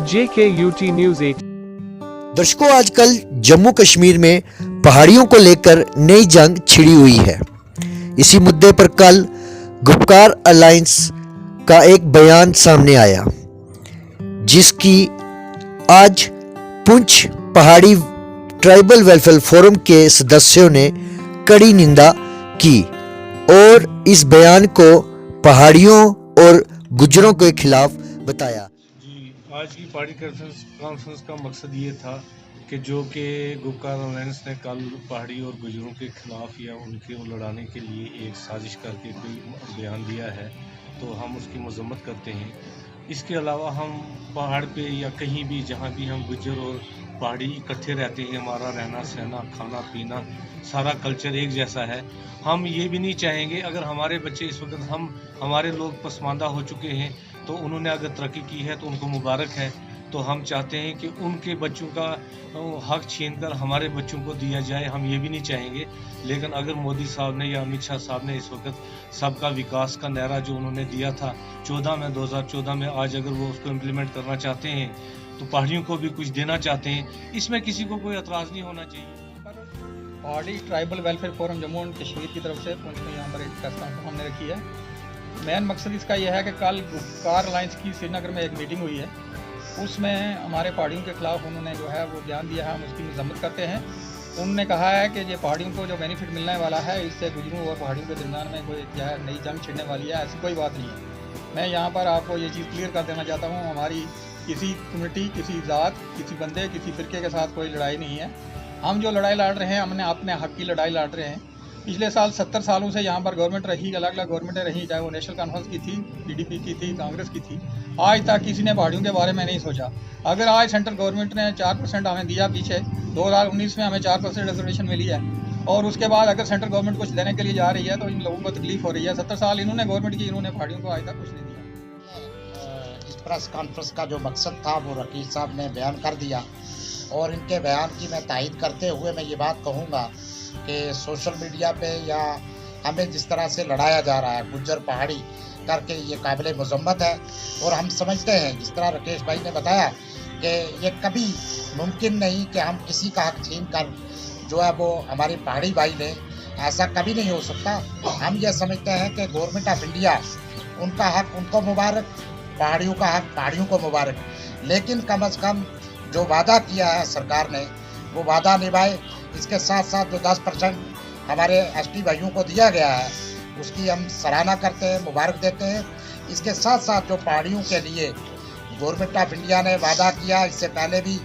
JKUT News 8। दर्शकों, आजकल जम्मू कश्मीर में पहाड़ियों को लेकर नई जंग छिड़ी हुई है। इसी मुद्दे पर कल गुपकार अलायंस का एक बयान सामने आया, जिसकी आज पुंछ पहाड़ी ट्राइबल वेलफेयर फोरम के सदस्यों ने कड़ी निंदा की और इस बयान को पहाड़ियों और गुज्जरों के खिलाफ बताया। जी, आज की पहाड़ी कॉन्फ्रेंस का मकसद ये था कि जो कि गुपकार अलायंस ने कल पहाड़ी और गुज्जरों के खिलाफ या उनके लड़ाने के लिए एक साजिश करके कोई बयान दिया है, तो हम उसकी मजम्मत करते हैं। इसके अलावा हम पहाड़ पे या कहीं भी जहाँ भी हम गुज्जर और पहाड़ी इकट्ठे रहते हैं, हमारा रहना सहना खाना पीना सारा कल्चर एक जैसा है। हम ये भी नहीं चाहेंगे अगर हमारे बच्चे इस वक्त हमारे लोग पसमानदा हो चुके हैं, तो उन्होंने अगर तरक्की की है तो उनको मुबारक है। तो हम चाहते हैं कि उनके बच्चों का हक छीनकर हमारे बच्चों को दिया जाए, हम ये भी नहीं चाहेंगे। लेकिन अगर मोदी साहब ने या अमित शाह साहब ने इस वक्त सबका विकास का नारा जो उन्होंने दिया था 2014 में आज अगर वो उसको इम्प्लीमेंट करना चाहते हैं, तो पहाड़ियों को भी कुछ देना चाहते हैं, इसमें किसी को कोई एतराज़ नहीं होना चाहिए। पहाड़ी tribal welfare forum Jammu and Kashmir की तरफ से पुंछ में यहाँ पर एक प्रेस कॉन्फ्रेंस हमने रखी है। मेन मकसद इसका यह है कि कल गुपकार अलायंस की श्रीनगर में एक मीटिंग हुई है, उसमें हमारे पहाड़ियों के खिलाफ उन्होंने जो है वो बयान दिया है, हम उसकी मजम्मत करते हैं। उन्होंने कहा है कि ये पहाड़ियों को जो बेनिफिट मिलने वाला है, इससे गुजरों और पहाड़ियों के दरमियान में कोई जो है नई जंग छिड़ने वाली है, ऐसी कोई बात नहीं है। मैं यहाँ पर आपको ये चीज़ क्लियर कर देना चाहता हूँ, हमारी किसी कम्युनिटी, किसी ज़ात, किसी बंदे, किसी फ़िरके के साथ कोई लड़ाई नहीं है। हम जो लड़ाई लड़ रहे हैं, हमने अपने हक की लड़ाई लड़ रहे हैं। पिछले साल 70 सालों से यहाँ पर गवर्नमेंट रही, अलग अलग गवर्नमेंटें रही, चाहे वो नेशनल कॉन्फ्रेंस की थी, PDP की थी, कांग्रेस की थी। आज तक किसी ने पहाड़ियों के बारे में नहीं सोचा। अगर आज सेंट्रल गवर्नमेंट ने 4% हमें दिया, पीछे 2019 में हमें 4% रिजर्वेशन मिली है, और उसके बाद अगर सेंट्रल गवर्नमेंट कुछ देने के लिए जा रही है तो इन लोगों को तकलीफ हो रही है। 70 साल इन्होंने गवर्नमेंट की, इन्होंने पहाड़ियों को आज तक कुछ नहीं दिया। इस प्रेस कॉन्फ्रेंस का जो मकसद था वो रकीब साहब ने बयान कर दिया, और इनके बयान की मैं तायीद करते हुए मैं ये बात कहूँगा कि सोशल मीडिया पे या हमें जिस तरह से लड़ाया जा रहा है गुज्जर पहाड़ी करके, ये काबिल मजम्मत है। और हम समझते हैं, जिस तरह राकेश भाई ने बताया, कि ये कभी मुमकिन नहीं कि हम किसी का हक छीन कर जो है वो हमारी पहाड़ी भाई ने, ऐसा कभी नहीं हो सकता। हम ये समझते हैं कि गवर्नमेंट ऑफ इंडिया, उनका हक उनको मुबारक, पहाड़ियों का हक पहाड़ियों को मुबारक। लेकिन कम अज़ कम जो वादा किया है सरकार ने, वो वादा निभाए। इसके साथ साथ जो 10% हमारे ST भाइयों को दिया गया है, उसकी हम सराहना करते हैं, मुबारक देते हैं। इसके साथ साथ जो पहाड़ियों के लिए गवर्नमेंट ऑफ इंडिया ने वादा किया, इससे पहले भी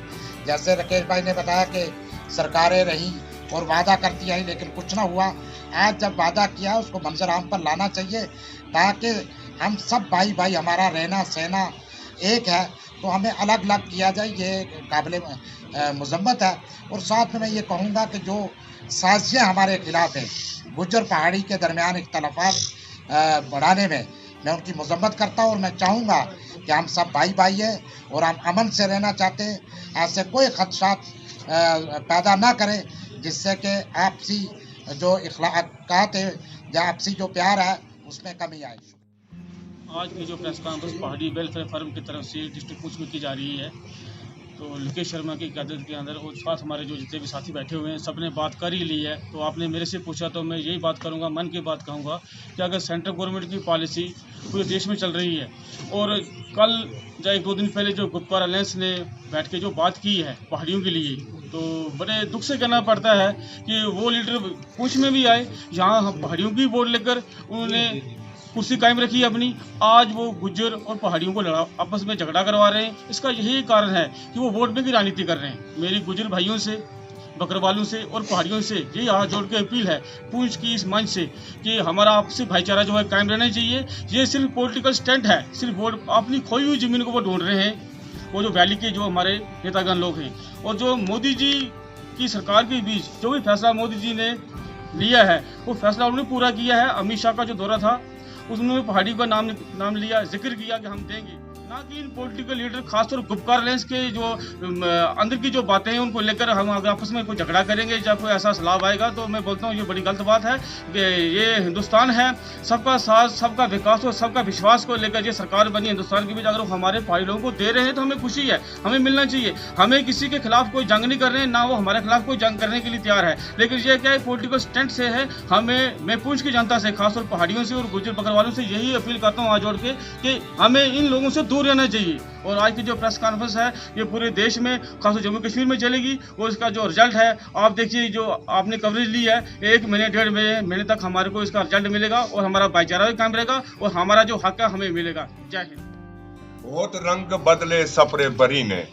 जैसे राकेश भाई ने बताया कि सरकारें रही और वादा करती आई लेकिन कुछ ना हुआ। आज जब वादा किया उसको मंजर आम पर लाना चाहिए, ताकि हम सब भाई भाई, हमारा रहना सहना एक है, तो हमें अलग अलग किया जाए, ये काबिल मजम्मत है। और साथ में मैं ये कहूँगा कि जो साजिशें हमारे खिलाफ हैं गुज्जर पहाड़ी के दरमियान इख्तलाफात बढ़ाने में, मैं उनकी मजम्मत करता हूँ। और मैं चाहूँगा कि हम सब भाई भाई हैं और हम अमन से रहना चाहते हैं, ऐसे कोई खदशात पैदा ना करें जिससे कि आपसी जो इख्लाकात है या आपसी जो प्यार है उसमें कमी आए। आज की जो प्रेस कॉन्फ्रेंस पहाड़ी वेलफेयर फोरम की तरफ से डिस्ट्रिक्ट पुंछ में की जा रही है, तो लोकेश शर्मा की क़यादत के अंदर और साथ हमारे जो जितने भी साथी बैठे हुए हैं, सब ने बात कर ही ली है। तो आपने मेरे से पूछा तो मैं यही बात करूंगा, मन की बात कहूंगा कि अगर सेंट्रल गवर्नमेंट की पॉलिसी पूरे देश में चल रही है, और कल या 1-2 दिन पहले जो गुपकार अलायंस ने बैठ के जो बात की है पहाड़ियों के लिए, तो बड़े दुख से कहना पड़ता है कि वो लीडर पुंछ में भी आए, यहाँ हम पहाड़ियों की वोट लेकर उन्होंने कुर्सी कायम रखी अपनी। आज वो गुज्जर और पहाड़ियों को आपस में झगड़ा करवा रहे हैं। इसका यही कारण है कि वो वोट में की राजनीति कर रहे हैं। मेरी गुज्जर भाइयों से, बकरवालों से और पहाड़ियों से यही हाथ जोड़ के अपील है पुंछ की इस मंच से कि हमारा आपसी भाईचारा जो है कायम रहना चाहिए। ये सिर्फ पॉलिटिकल स्टंट है, सिर्फ वोट अपनी खोई हुई जमीन को वो ढूंढ रहे हैं, वो जो वैली के जो हमारे नेतागण लोग हैं। और जो मोदी जी की सरकार के बीच जो भी फैसला मोदी जी ने लिया है, वो फैसला उन्होंने पूरा किया है। अमित शाह का जो दौरा था, उसमें पहाड़ी का नाम लिया, जिक्र किया कि हम देंगे। ना कि इन पॉलिटिकल लीडर खासतौर गुपकार अलायंस के जो अंदर की जो बातें हैं उनको लेकर हम अगर आपस में कोई झगड़ा करेंगे जब कोई ऐसा लाभ आएगा, तो मैं बोलता हूँ ये बड़ी गलत बात है कि ये हिंदुस्तान है, सबका साथ सबका विकास और सबका विश्वास को लेकर ये सरकार बनी हिंदुस्तान के बीच। अगर हमारे पहाड़ी लोगों को दे रहे हैं तो हमें खुशी है, हमें मिलना चाहिए। हमें किसी के खिलाफ कोई जंग नहीं कर रहे हैं, ना वो हमारे खिलाफ कोई जंग करने के लिए तैयार है। लेकिन ये क्या है, पॉलिटिकल स्टंट से है। मैं पूंछ की जनता से, खासतौर पहाड़ियों से और गुजर बकरवालों से यही अपील करता हूँ हाथ जोड़ के कि हमें इन लोगों से दूर रहना चाहिए। और आज की जो प्रेस कॉन्फ्रेंस है ये पूरे देश में, खासतौर जम्मू कश्मीर में चलेगी और इसका जो रिजल्ट है आप देखिए, जो आपने कवरेज ली है 1 महीने 1.5 महीने तक हमारे को इसका रिजल्ट मिलेगा और हमारा भाईचारा भी कायम रहेगा और हमारा जो हक है हमें मिलेगा। जय हिंद। बहुत रंग बदले सफरे बरी ने,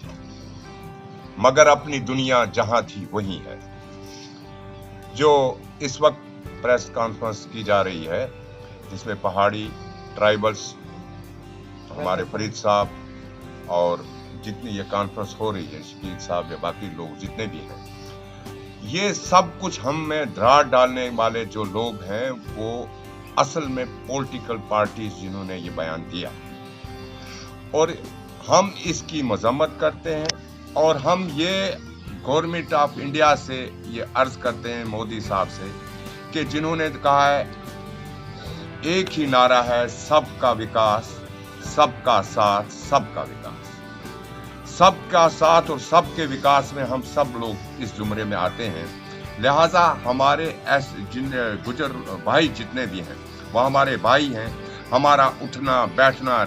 मगर अपनी दुनिया जहां थी वही है। जो इस वक्त प्रेस कॉन्फ्रेंस की जा रही है जिसमें पहाड़ी ट्राइबल्स, हमारे फरीद साहब और जितनी ये कॉन्फ्रेंस हो रही है, शकील साहब या बाकी लोग जितने भी हैं, ये सब कुछ हम में दरार डालने वाले जो लोग हैं वो असल में पॉलिटिकल पार्टीज जिन्होंने ये बयान दिया, और हम इसकी मजम्मत करते हैं। और हम ये गवर्नमेंट ऑफ इंडिया से ये अर्ज करते हैं, मोदी साहब से, कि जिन्होंने कहा है एक ही नारा है, सबका विकास, सबका साथ, सबका विकास। सबका साथ और सबके विकास में हम सब लोग इस जुमरे में आते हैं। लिहाजा हमारे जिन गुजर भाई जितने भी हैं वो हमारे भाई हैं। हमारा उठना बैठना,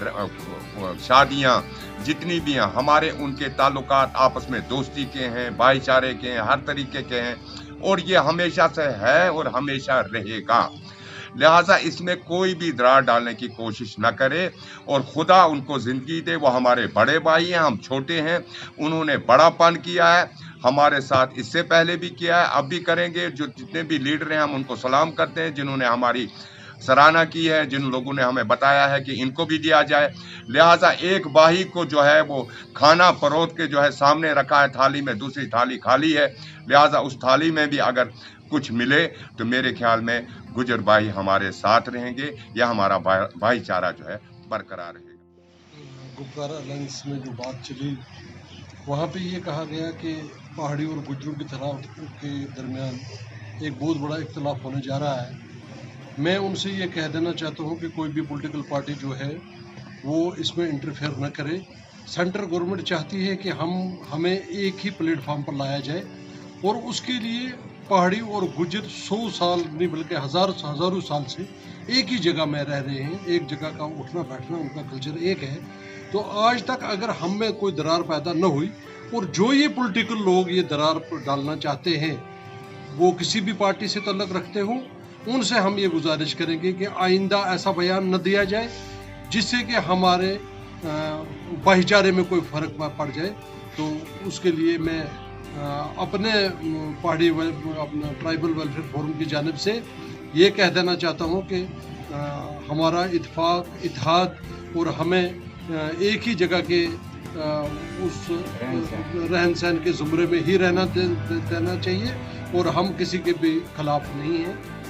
शादियां जितनी भी हैं, हमारे उनके ताल्लुकात आपस में दोस्ती के हैं, भाईचारे के हैं, हर तरीके के हैं, और ये हमेशा से है और हमेशा रहेगा। लिहाजा इसमें कोई भी दरार डालने की कोशिश न करे और खुदा उनको जिंदगी दे। वो हमारे बड़े भाई हैं, हम छोटे हैं। उन्होंने बड़ापन किया है हमारे साथ, इससे पहले भी किया है, अब भी करेंगे। जो जितने भी लीडर हैं हम उनको सलाम करते हैं, जिन्होंने हमारी सराहना की है, जिन लोगों ने हमें बताया है कि इनको भी दिया जाए। लिहाजा एक भाई को जो है वो खाना परोस के जो है सामने रखा है थाली में, दूसरी थाली खाली है। लिहाजा उस थाली में भी अगर कुछ मिले तो मेरे ख्याल में गुजर भाई हमारे साथ रहेंगे, या हमारा भाईचारा जो है बरकरार रहेगा। गुपकार अलायंस में जो बात चली वहाँ पे ये कहा गया कि पहाड़ी और गुजरों के दरमियान एक बहुत बड़ा इख्तलाफ होने जा रहा है। मैं उनसे ये कह देना चाहता हूँ कि कोई भी पॉलिटिकल पार्टी जो है वो इसमें इंटरफेयर न करे। सेंट्रल गवर्नमेंट चाहती है कि हमें एक ही प्लेटफॉर्म पर लाया जाए, और उसके लिए पहाड़ी और गुजर 100 साल नहीं बल्कि हज़ारों साल से एक ही जगह में रह रहे हैं। एक जगह का उठना बैठना, उनका कल्चर एक है। तो आज तक अगर हम में कोई दरार पैदा न हुई, और जो ये पॉलिटिकल लोग ये दरार डालना चाहते हैं वो किसी भी पार्टी से ताल्लुक़ रखते हों, उनसे हम ये गुजारिश करेंगे कि आइंदा ऐसा बयान न दिया जाए जिससे कि हमारे भाईचारे में कोई फ़र्क पड़ जाए। तो उसके लिए मैं अपने पहाड़ी अपना ट्राइबल वेलफेयर फोरम की जानिब से ये कह देना चाहता हूँ कि हमारा इत्तेफाक, इत्तेहाद और हमें एक ही जगह के उस रहन सहन के ज़ुमरे में ही रहना देना चाहिए, और हम किसी के भी खिलाफ नहीं हैं।